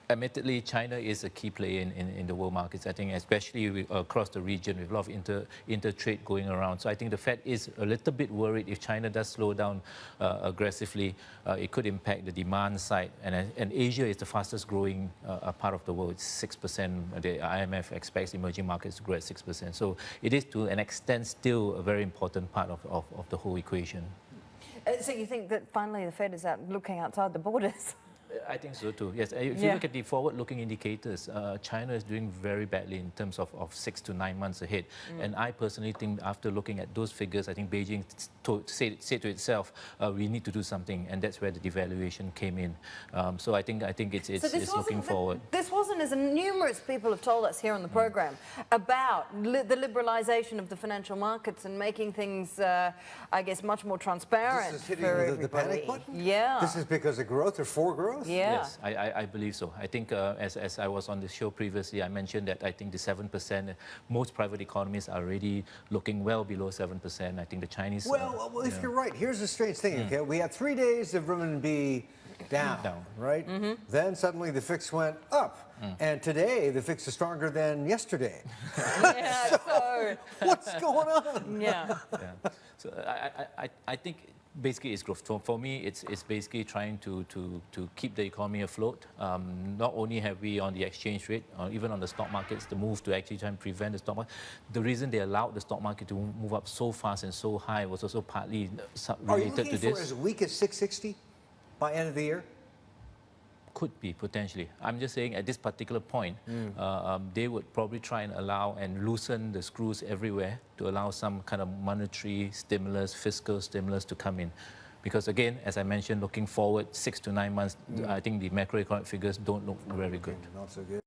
Admittedly, China is a key player in the world markets. I think, especially across the region, with a lot of inter-trade going around. So I think the Fed is a little bit worried if China does slow down aggressively, it could impact the demand side. And Asia is the fastest growing part of the world. It's 6%. The IMF expects emerging markets to grow at 6%. So it is, to an extent, still a very important part of the whole equation. So you think that finally the Fed is out looking outside the borders? I think so too, yes. If you look at the forward-looking indicators, China is doing very badly in terms of 6 to 9 months ahead. And I personally think, after looking at those figures, I think Beijing said to itself, we need to do something, and that's where the devaluation came in. So I think it's looking forward. This wasn't, as numerous people have told us here on the program, about the liberalisation of the financial markets and making things, I guess, much more transparent. This is hitting the panic button? Yeah. This is because of growth or for growth? Yeah. Yes, I believe so. I think, as I was on the show previously, I mentioned that I think the 7%, most private economies are already looking well below 7%. I think the Chinese... Well, if you're right, here's the strange thing, okay? We had 3 days of renminbi down, right? Then suddenly the FIX went up. And today, the FIX is stronger than yesterday. Yeah, so what's going on? Yeah. So I think basically it's growth. For me, it's basically trying to keep the economy afloat. Not only have we on the exchange rate, or even on the stock markets, the move to actually try and prevent the stock market. The reason they allowed the stock market to move up so fast and so high was also partly related to this. Are you looking for as weak as 660 by end of the year? Could be, potentially. I'm just saying, at this particular point, they would probably try and allow and loosen the screws everywhere to allow some kind of monetary stimulus, fiscal stimulus to come in. Because again, as I mentioned, looking forward 6 to 9 months, I think the macroeconomic figures don't look very good. Not so good.